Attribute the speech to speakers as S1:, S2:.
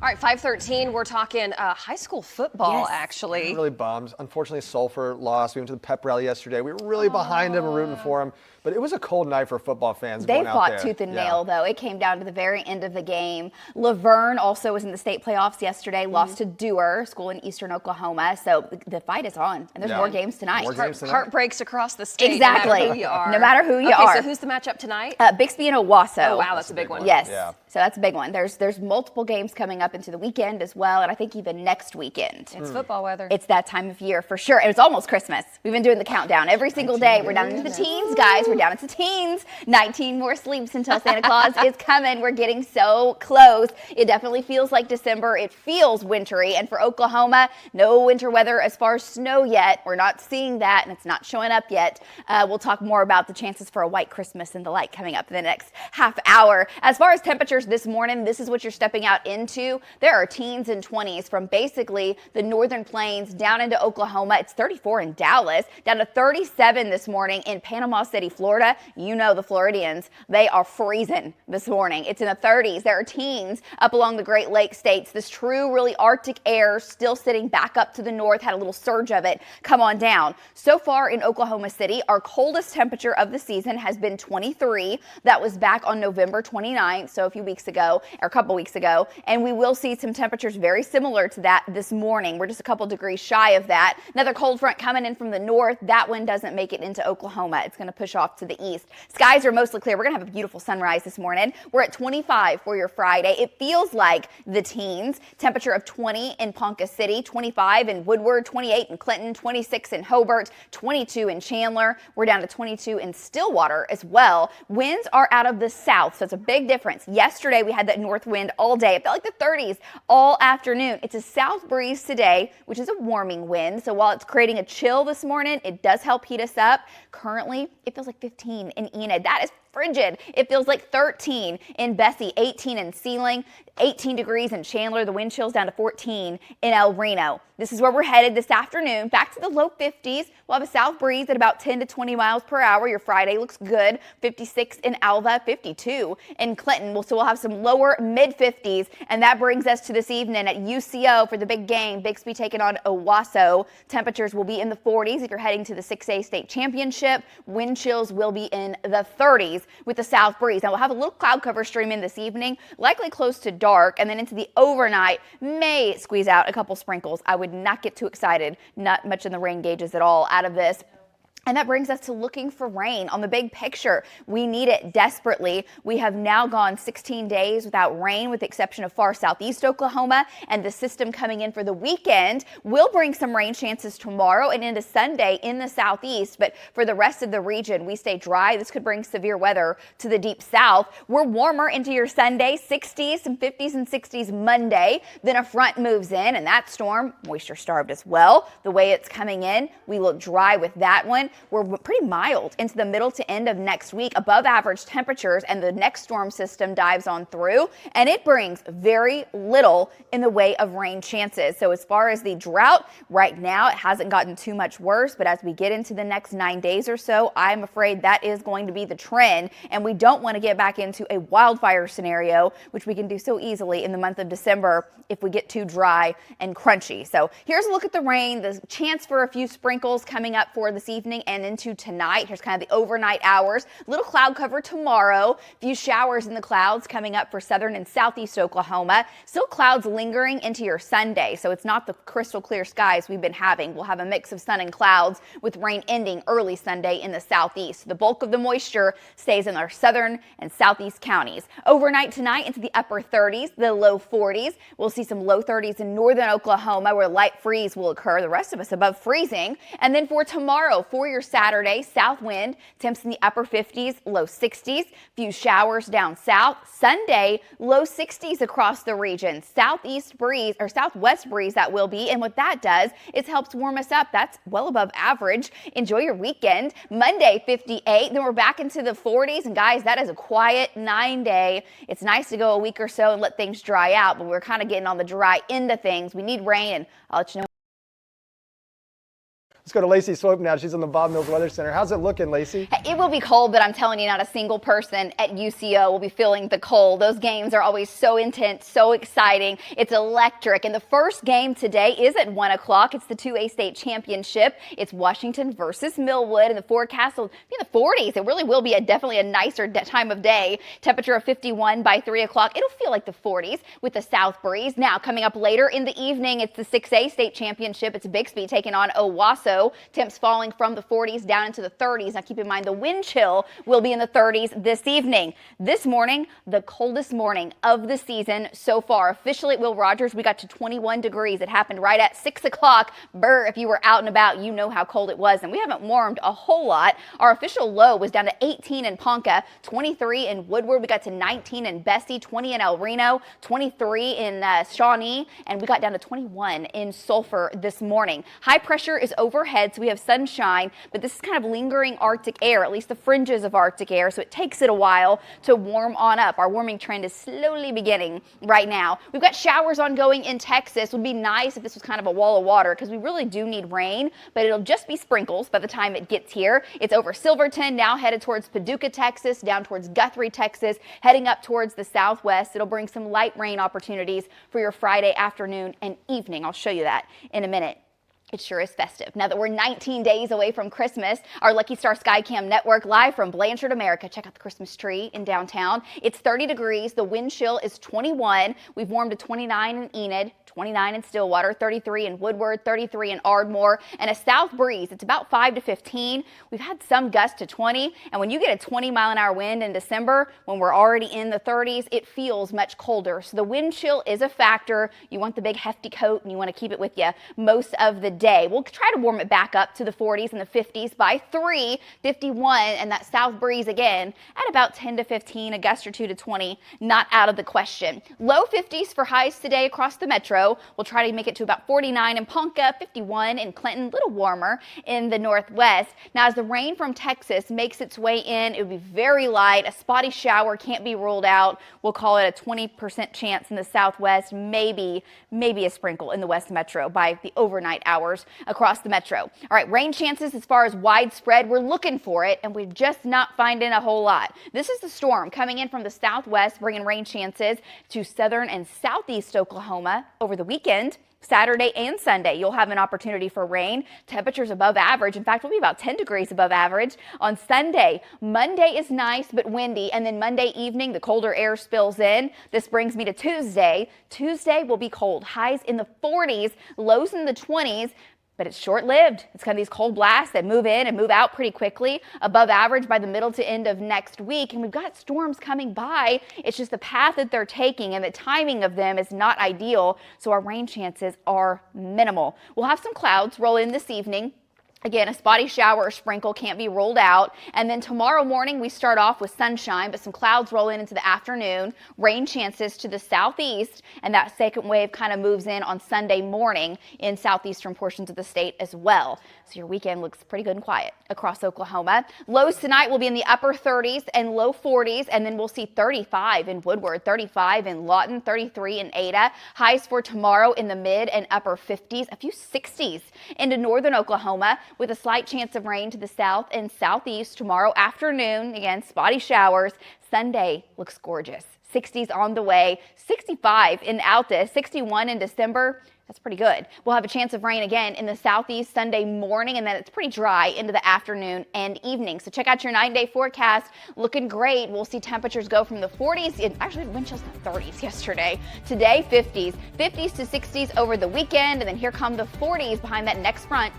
S1: All right, 5:13, we're talking high school football, actually.
S2: I'm really bummed. Unfortunately, Sulphur lost. We went to the pep rally yesterday. We were really behind them and rooting for them. But it was a cold night for football fans.
S3: They fought tooth and nail, though. It came down to the very end of the game. Laverne also was in the state playoffs yesterday, lost to Dewar, school in eastern Oklahoma. So the fight is on, and there's more games tonight.
S1: Heartbreaks across the state.
S3: Exactly.
S1: No matter who you are.
S3: No matter who you are.
S1: So who's the matchup tonight?
S3: Bixby and Owasso.
S1: Oh, wow, that's a big one.
S3: Yes. Yeah. So that's a big one. There's multiple games coming up into the weekend as well, and I think even next weekend.
S1: It's football weather.
S3: It's that time of year for sure. And it's almost Christmas. We've been doing the countdown every single day. We're down into the teens, guys. We're down into teens. 19 more sleeps until Santa Claus is coming. We're getting so close. It definitely feels like December. It feels wintry. And for Oklahoma, no winter weather as far as snow yet. We're not seeing that, and it's not showing up yet. We'll talk more about the chances for a white Christmas and the like coming up in the next half hour. As far as temperatures this morning, this is what you're stepping out into. There are teens and 20s from basically the northern plains down into Oklahoma. It's 34 in Dallas, down to 37 this morning in Panama City, Florida. You know the Floridians, they are freezing this morning. It's in the 30s. There are teens up along the Great Lakes states. This true, really Arctic air still sitting back up to the north, had a little surge of it come on down. So far in Oklahoma City, our coldest temperature of the season has been 23. That was back on November 29th, so a few weeks ago, or a couple weeks ago, and we will see some temperatures very similar to that this morning. We're just a couple degrees shy of that. Another cold front coming in from the north. That one doesn't make it into Oklahoma. It's going to push off to the east. Skies are mostly clear. We're going to have a beautiful sunrise this morning. We're at 25 for your Friday. It feels like the teens. Temperature of 20 in Ponca City, 25 in Woodward, 28 in Clinton, 26 in Hobart, 22 in Chandler. We're down to 22 in Stillwater as well. Winds are out of the south, so it's a big difference. Yesterday, we had that north wind all day. It felt like the 30s all afternoon. It's a south breeze today, which is a warming wind. So while it's creating a chill this morning, it does help heat us up. Currently, it feels like 15 in Enid. That is frigid. It feels like 13 in Bessie, 18 in Sealing, 18 degrees in Chandler. The wind chill's down to 14 in El Reno. This is where we're headed this afternoon. Back to the low 50s. We'll have a south breeze at about 10 to 20 miles per hour. Your Friday looks good. 56 in Alva, 52 in Clinton. So we'll have some lower mid 50s. And that brings us to this evening at UCO for the big game. Bixby taking on Owasso. Temperatures will be in the 40s if you're heading to the 6A state championship. Wind chills will be in the 30s with the south breeze. Now we'll have a little cloud cover stream in this evening, likely close to dark, and then into the overnight may squeeze out a couple sprinkles. I would not get too excited. Not much in the rain gauges at all out of this. And that brings us to looking for rain on the big picture. We need it desperately. We have now gone 16 days without rain with the exception of far southeast Oklahoma, and the system coming in for the weekend will bring some rain chances tomorrow and into Sunday in the southeast. But for the rest of the region, we stay dry. This could bring severe weather to the deep south. We're warmer into your Sunday, 60s, some 50s and 60s Monday. Then a front moves in, and that storm, moisture starved as well. The way it's coming in, we look dry with that one. We're pretty mild into the middle to end of next week, above average temperatures, and the next storm system dives on through, and it brings very little in the way of rain chances. So as far as the drought, right now it hasn't gotten too much worse, but as we get into the next 9 days or so, I'm afraid that is going to be the trend, and we don't want to get back into a wildfire scenario, which we can do so easily in the month of December if we get too dry and crunchy. So here's a look at the rain, the chance for a few sprinkles coming up for this evening and into tonight. Here's kind of the overnight hours. Little cloud cover tomorrow. Few showers in the clouds coming up for southern and southeast Oklahoma. Still clouds lingering into your Sunday, so it's not the crystal clear skies we've been having. We'll have a mix of sun and clouds with rain ending early Sunday in the southeast. The bulk of the moisture stays in our southern and southeast counties. Overnight tonight into the upper 30s, the low 40s. We'll see some low 30s in northern Oklahoma where light freeze will occur. The rest of us above freezing. And then for tomorrow, for your Saturday, south wind, temps in the upper 50s, low 60s, few showers down south. Sunday, low 60s across the region. Southeast breeze or southwest breeze that will be, and what that does is helps warm us up. That's well above average. Enjoy your weekend. Monday, 58, then we're back into the 40s, and guys, that is a quiet 9-day. It's nice to go a week or so and let things dry out, but we're kind of getting on the dry end of things. We need rain, and I'll let you know.
S2: Let's go to Lacey Swope now. She's on the Bob Mills Weather Center. How's it looking, Lacey?
S3: It will be cold, but I'm telling you, not a single person at UCO will be feeling the cold. Those games are always so intense, so exciting. It's electric. And the first game today is at 1 o'clock. It's the 2A state championship. It's Washington versus Millwood, and the forecast will be in the 40s. It really will be definitely a nicer time of day. Temperature of 51 by 3 o'clock. It'll feel like the 40s with the south breeze. Now, coming up later in the evening, it's the 6A state championship. It's Bixby taking on Owasso. Temps falling from the 40s down into the 30s. Now keep in mind the wind chill will be in the 30s this evening. This morning, the coldest morning of the season so far. Officially at Will Rogers, we got to 21 degrees. It happened right at 6 o'clock. Brr, if you were out and about, you know how cold it was. And we haven't warmed a whole lot. Our official low was down to 18 in Ponca, 23 in Woodward. We got to 19 in Bessie, 20 in El Reno, 23 in Shawnee, and we got down to 21 in Sulphur this morning. High pressure is overhead, so we have sunshine, but this is kind of lingering Arctic air, at least the fringes of Arctic air, so it takes it a while to warm on up. Our warming trend is slowly beginning right now. We've got showers ongoing in Texas. It would be nice if this was kind of a wall of water because we really do need rain, but it'll just be sprinkles by the time it gets here. It's over Silverton, now headed towards Paducah, Texas, down towards Guthrie, Texas, heading up towards the southwest. It'll bring some light rain opportunities for your Friday afternoon and evening. I'll show you that in a minute. It sure is festive. Now that we're 19 days away from Christmas, our Lucky Star Skycam network live from Blanchard, America. Check out the Christmas tree in downtown. It's 30 degrees. The wind chill is 21. We've warmed to 29 in Enid, 29 in Stillwater, 33 in Woodward, 33 in Ardmore, and a south breeze. It's about 5 to 15. We've had some gusts to 20, and when you get a 20-mile-an-hour wind in December, when we're already in the 30s, it feels much colder. So the wind chill is a factor. You want the big hefty coat, and you want to keep it with you most of the day. We'll try to warm it back up to the 40s and the 50s by 3, 51, and that south breeze again at about 10 to 15, a gust or 2 to 20, not out of the question. Low 50s for highs today across the metro. We'll try to make it to about 49 in Ponca, 51 in Clinton, a little warmer in the northwest. Now, as the rain from Texas makes its way in, it will be very light. A spotty shower can't be ruled out. We'll call it a 20% chance in the southwest, maybe a sprinkle in the west metro by the overnight hours across the metro. All right, rain chances as far as widespread, we're looking for it, and we're just not finding a whole lot. This is the storm coming in from the southwest, bringing rain chances to southern and southeast Oklahoma over the weekend. Saturday and Sunday, you'll have an opportunity for rain. Temperatures above average. In fact, we'll be about 10 degrees above average on Sunday. Monday is nice but windy, and then Monday evening, the colder air spills in. This brings me to Tuesday. Tuesday will be cold. Highs in the 40s, lows in the 20s. But it's short-lived. It's kind of these cold blasts that move in and move out pretty quickly, above average by the middle to end of next week. And we've got storms coming by. It's just the path that they're taking and the timing of them is not ideal. So our rain chances are minimal. We'll have some clouds roll in this evening. Again, a spotty shower or sprinkle can't be ruled out. And then tomorrow morning, we start off with sunshine, but some clouds roll in into the afternoon. Rain chances to the southeast, and that second wave kind of moves in on Sunday morning in southeastern portions of the state as well. So your weekend looks pretty good and quiet across Oklahoma. Lows tonight will be in the upper 30s and low 40s, and then we'll see 35 in Woodward, 35 in Lawton, 33 in Ada. Highs for tomorrow in the mid and upper 50s, a few 60s into northern Oklahoma, with a slight chance of rain to the south and southeast tomorrow afternoon. Again, spotty showers. Sunday looks gorgeous. 60s on the way, 65 in Alta, 61 in December. That's pretty good. We'll have a chance of rain again in the southeast Sunday morning, and then it's pretty dry into the afternoon and evening. So check out your 9-day forecast. Looking great. We'll see temperatures go from the 40s, and actually wind chills in the 30s yesterday. Today, 50s to 60s over the weekend, and then here come the 40s behind that next front.